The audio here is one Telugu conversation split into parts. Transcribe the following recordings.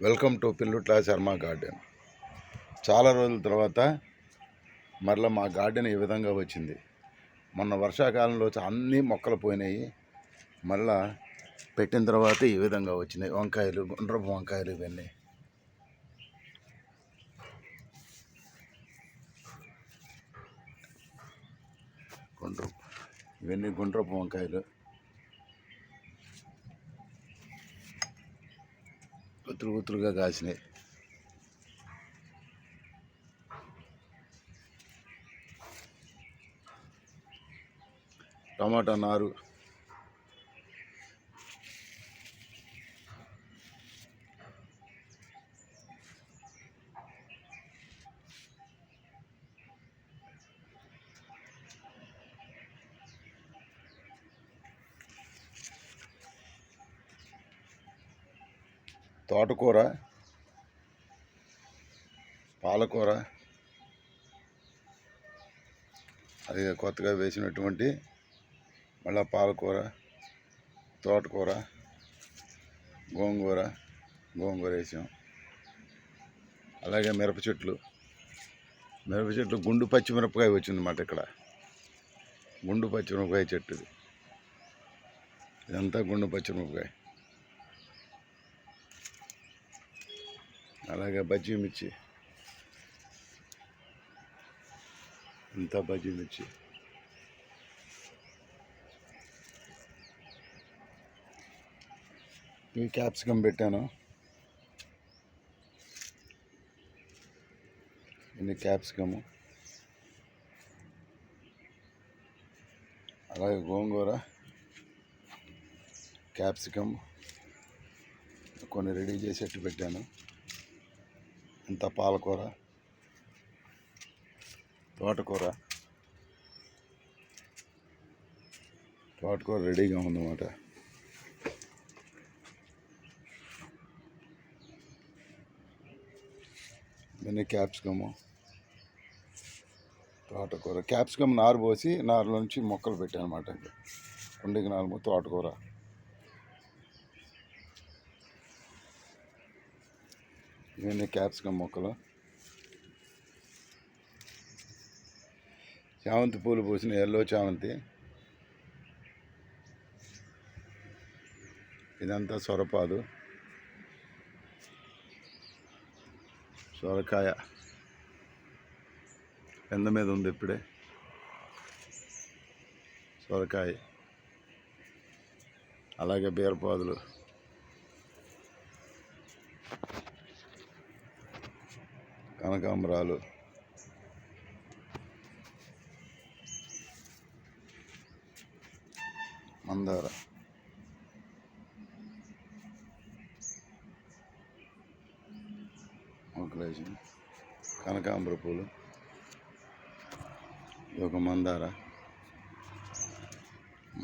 Welcome to Pillutla Sharma garden. చాలా రోజుల తర్వాత మరలా మా గార్డెన్ ఈ విధంగా వచ్చింది. మొన్న వర్షాకాలంలో అన్ని మొక్కలు పోయినాయి. మళ్ళా పెట్టిన తర్వాత ఈ విధంగా వచ్చినాయి వంకాయలు, గుండ్రపు వంకాయలు. ఇవన్నీ గుండ్రపు వంకాయలు. గుత్తులుగా కాసినాయి. టమాటా నారు, తోటకూర, పాలకూర, అది కొత్తగా వేసినటువంటి మళ్ళీ పాలకూర, తోటకూర, గోంగూర వేసాం. అలాగే మిరప చెట్లు గుండు పచ్చిమిరపకాయ వచ్చిందన్నమాట. ఇక్కడ గుండు పచ్చిమిరపకాయ చెట్టు, ఇదంతా గుండు పచ్చిమిరపకాయ. అలాగే బజ్జీ మిర్చి, ఇంత బజ్జీ మిర్చి. ఇవి క్యాప్సికమ్ పెట్టాను. ఇది క్యాప్సికము. అలాగే గోంగూర, క్యాప్సికమ్ కొన్ని రెడీ చేసేట్టు పెట్టాను. ఇంత పాలకూర, తోటకూర రెడీగా ఉందన్నమాట. ఇవన్నీ క్యాప్సికము, తోటకూర. క్యాప్సికమ్ నారు పోసి నారులోంచి మొక్కలు పెట్టాను అన్నమాట. కుండీకి నారు, తోటకూర. ఇవన్నీ క్యాప్సికమ్ మొక్కలు. చామంతి పూలు పూసిన ఎల్లో చామంతి. ఇదంతా సొరపాదు, సొరకాయ ఎండ మీద ఉంది ఇప్పుడే. సొరకాయ, అలాగే బీరపాదులు, కనకాంబరాలు, మందార, మొక్కలేసి కనకాంబర పూలు, ఇది ఒక మందార.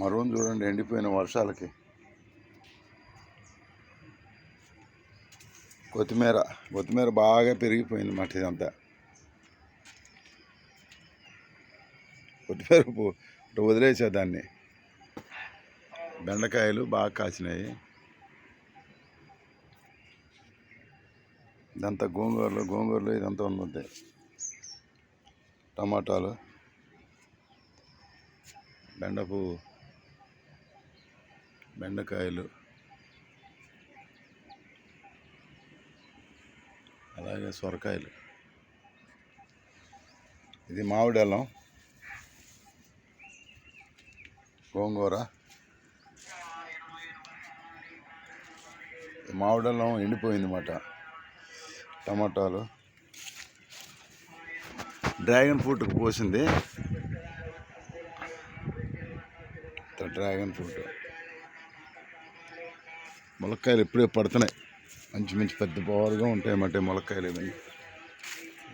మరోని చూడండి ఎండిపోయిన వర్షాలకి. కొత్తిమీర బాగా పెరిగిపోయింది మాట. ఇదంతా కొత్తిమీర వదిలేసేదాన్ని. బెండకాయలు బాగా కాసినాయి. ఇదంతా గోంగూరలు ఇదంతా ఉన్నది. టమాటాలు, బెండకాయలు, అలాగే సొరకాయలు. ఇది మామిడి అల్లం, గోంగూర. మామిడి అల్లం ఎండిపోయింది అన్నమాట. టమాటాలు, డ్రాగన్ ఫ్రూట్కి పోసింది. డ్రాగన్ ఫ్రూట్ ములక్కాయలు ఇప్పుడే పడుతున్నాయి. మంచి పెద్ద పవర్గా ఉంటాయి అన్నమాట ములక్కాయలు. ఇవన్నీ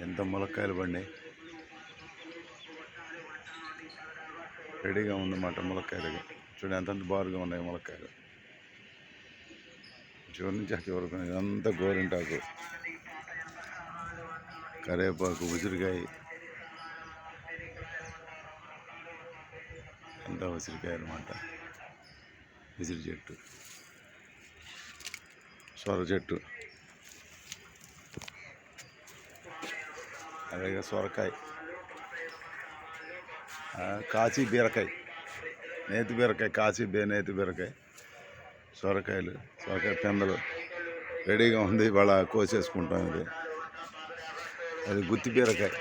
ఎంత ములక్కాయలు పడినాయి. రెడీగా ఉందన్నమాట ములక్కాయలు. చూడండి ఎంత బారుగా ఉన్నాయి ములక్కాయలు. చివరి నుంచి అక్కడి వరకు ఇదంతా గోరింటాకు, కరివేపాకు, ఉసిరికాయ, అంతా ఉసిరికాయ అన్నమాట. ఉసిరి చెట్టు, సొర చెట్టు, అలాగే సొరకాయ, కాశీ బీరకాయ, నేతి బీరకాయ, నేతి బీరకాయ, సొరకాయలు, సొరకాయ పిందలు రెడీగా ఉంది. ఇవాళ కోసేసుకుంటాం. ఇది అది గుత్తి బీరకాయ.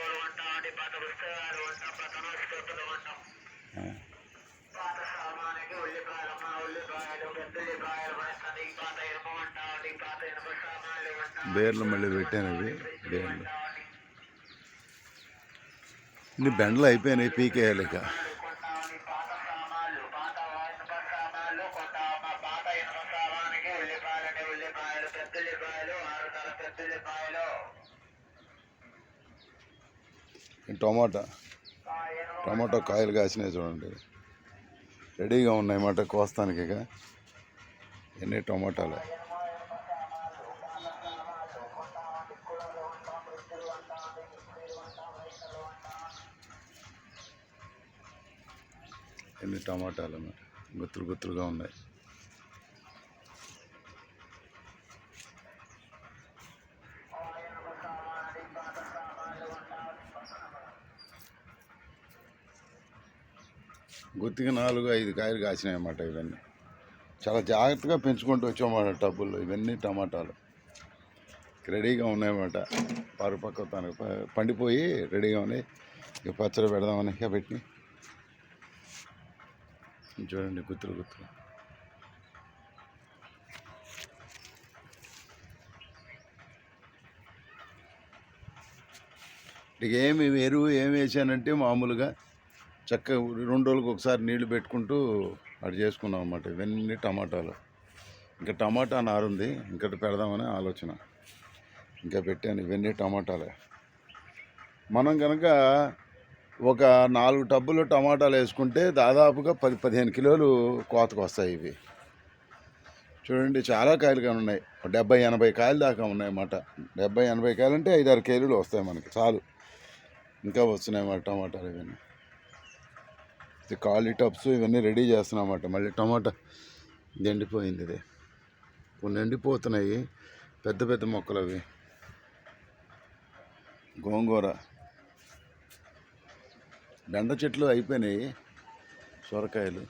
బేర్లు మళ్ళీ పెట్టాను. ఇవి బేర్లు ఇన్ని బెండలు అయిపోయినాయి, పీకేయాలి ఇక. టమాటో కాయలు కాసినాయి చూడండి, రెడీగా ఉన్నాయన్నమాట కోస్తానికి. ఇక ఎన్ని టమాటాలు. ఎన్ని టమాటాలు అన్నమాట, గుత్తులుగా ఉన్నాయి. గుత్తికి 4-5 కాయలు కాసినాయి అన్నమాట. ఇవన్నీ చాలా జాగ్రత్తగా పెంచుకుంటూ వచ్చామన్నమాట టబ్బుల్లో. ఇవన్నీ టమాటాలు రెడీగా ఉన్నాయన్నమాట. పక్క తనకు పండిపోయి రెడీగా ఉన్నాయి. ఇక పచ్చడి పెడదామని ఇక పెట్టి చూడండి, గుత్తులు. ఇక ఎరువు ఏమి వేసానంటే మామూలుగా చక్కగా 2 రోజులకు ఒకసారి నీళ్లు పెట్టుకుంటూ అటు చేసుకున్నాం అన్నమాట. ఇవన్నీ టమాటాలు. ఇంకా టమాటా నారుంది, ఇంకటి పెడదామని ఆలోచన. ఇంకా పెట్టాను. ఇవన్నీ టమాటాలే. మనం కనుక ఒక 4 టబ్బులు టమాటాలు వేసుకుంటే దాదాపుగా 10-15 కిలోలు కోతకు వస్తాయి. ఇవి చూడండి, చాలా కాయలుగా ఉన్నాయి. 70-80 కాయలు దాకా ఉన్నాయన్నమాట. 70-80 కాయలు అంటే 5-6 కేజీలు వస్తాయి మనకి, చాలు. ఇంకా వస్తున్నాయి అన్నమాట టమాటాలు. ఇవన్నీ ఖాళీ టబ్స్ ఇవన్నీ రెడీ చేస్తున్నామన్నమాట. మళ్ళీ టమాటా ఎండిపోయింది. ఇది కొన్ని ఎండిపోతున్నాయి, పెద్ద మొక్కలు. అవి గోంగూర, బెండ చెట్లు అయిపోయినాయి, సొరకాయలు.